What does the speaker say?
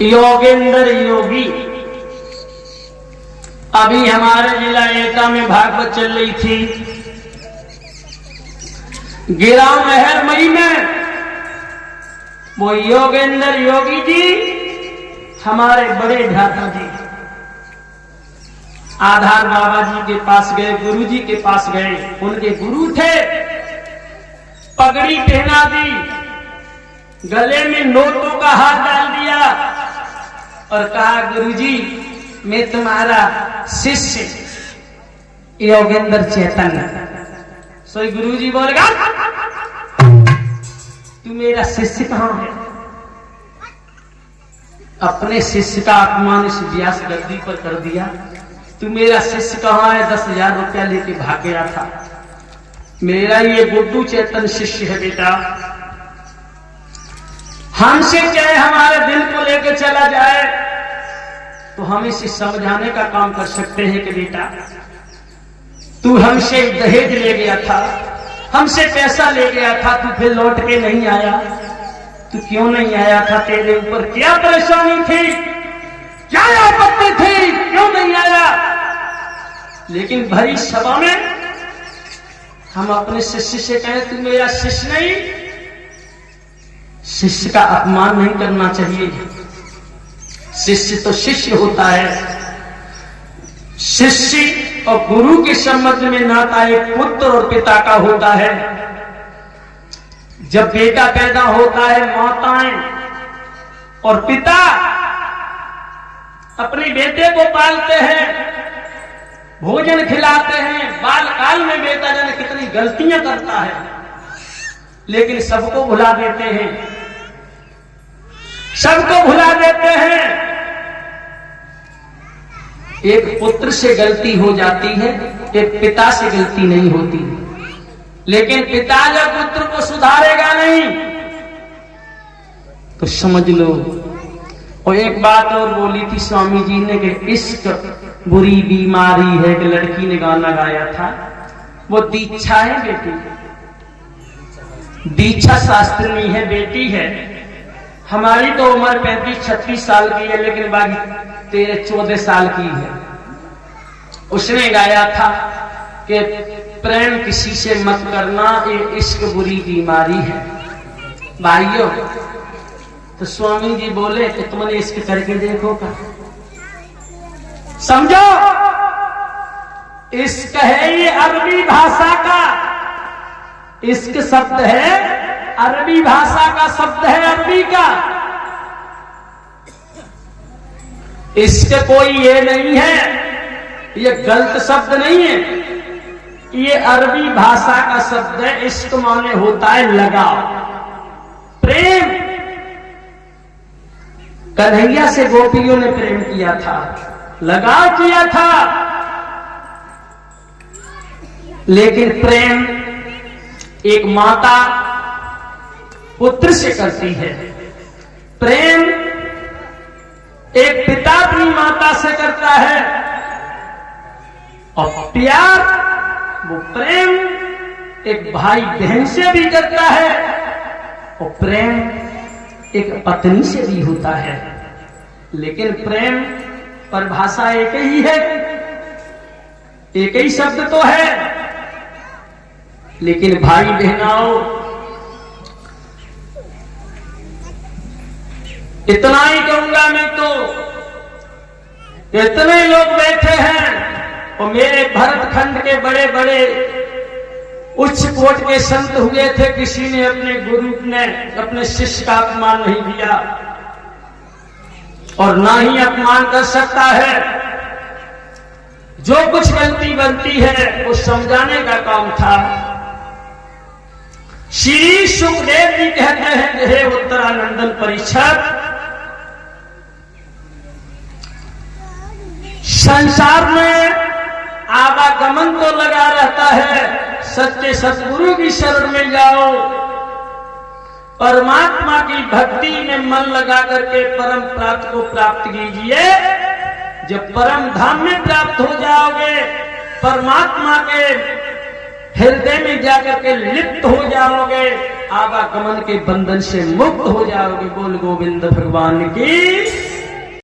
योगेंद्र योगी। अभी हमारे जिला एटा में भागवत चल रही थी, गिराव महर मई में वो योगेंद्र योगी जी हमारे बड़े भ्राता जी आधार बाबा जी के पास गए, गुरु जी के पास गए। उनके गुरु थे, पगड़ी पहना दी, गले में नोटों का हाथ डाल दिया और कहा, गुरुजी मैं तुम्हारा शिष्य योगेंद्र चैतन्य। सो गुरुजी बोलेगा, तू मेरा शिष्य कहां है? अपने शिष्य का अपमान इस व्यास गद्दी पर कर दिया। तू मेरा शिष्य कहां है? 10,000 रुपया लेके भाग गया था। मेरा ये गुड्डू चैतन्य शिष्य है बेटा, हमसे चाहे हमारे दिल को लेकर चला जाए तो हम इसे समझाने का काम कर सकते हैं कि बेटा तू हमसे दहेज ले गया था, हमसे पैसा ले गया था, तू फिर लौट के नहीं आया। तू क्यों नहीं आया था? तेरे ऊपर क्या परेशानी थी, क्या आपत्ति थी, क्यों नहीं आया? लेकिन भरी सभा में हम अपने शिष्य से कहें तू मेरा शिष्य नहीं, शिष्य का अपमान नहीं करना चाहिए। शिष्य तो शिष्य होता है। शिष्य और गुरु के संबंध में नाता एक पुत्र और पिता का होता है। जब बेटा पैदा होता है, माताएं और पिता अपने बेटे को पालते हैं, भोजन खिलाते हैं। बालकाल में बेटा जाने कितनी गलतियां करता है, लेकिन सबको भुला देते हैं, सबको भुला देते हैं। एक पुत्र से गलती हो जाती है, एक पिता से गलती नहीं होती। लेकिन पिता जब पुत्र को सुधारेगा नहीं तो समझ लो। और एक बात और बोली थी स्वामी जी ने कि इश्क बुरी बीमारी है, कि लड़की ने गाना गाया था, वो दीक्षा है बेटी, दीक्षा शास्त्री है, बेटी है। हमारी तो उम्र 35-36 साल की है, लेकिन बाकी 13-14 साल की है। उसने गाया था कि प्रेम किसी से मत करना, ये इश्क बुरी बीमारी है। भाइयों, तो स्वामी जी बोले कि तुमने इश्क करके देखो का, समझो इश्क है ये अरबी भाषा का, इश्क शब्द है अरबी भाषा का शब्द है, अरबी का। इश्क कोई ये नहीं है, ये गलत शब्द नहीं है, ये अरबी भाषा का शब्द है। इश्क माने होता है लगाव, प्रेम। कन्हैया से गोपियों ने प्रेम किया था, लगाव किया था। लेकिन प्रेम एक माता पुत्र से करती है, प्रेम एक पिता अपनी माता से करता है, और प्यार वो प्रेम एक भाई बहन से भी करता है, और प्रेम एक पत्नी से भी होता है। लेकिन प्रेम परिभाषा एक ही है, एक ही शब्द तो है। लेकिन भाई बहनाओं, इतना ही कहूंगा मैं तो, इतने लोग बैठे हैं और मेरे भरतखंड के बड़े बड़े उच्च कोट के संत हुए थे, किसी ने अपने गुरु ने अपने शिष्य का अपमान नहीं किया और ना ही अपमान कर सकता है। जो कुछ गलती बनती है वो समझाने का काम था। श्री सुखदेव जी कहते हैं, हे उत्तरानंदन परिषद, संसार में आवागमन तो लगा रहता है, सच्चे सतगुरु की शरण में जाओ, परमात्मा की भक्ति में मन लगा करके परम प्राप्त को प्राप्त कीजिए। जब परम धाम में प्राप्त हो जाओगे, परमात्मा के हृदय में जाकर के लिप्त हो जाओगे, आवागमन के बंधन से मुक्त हो जाओगे। बोल गोविंद भगवान की।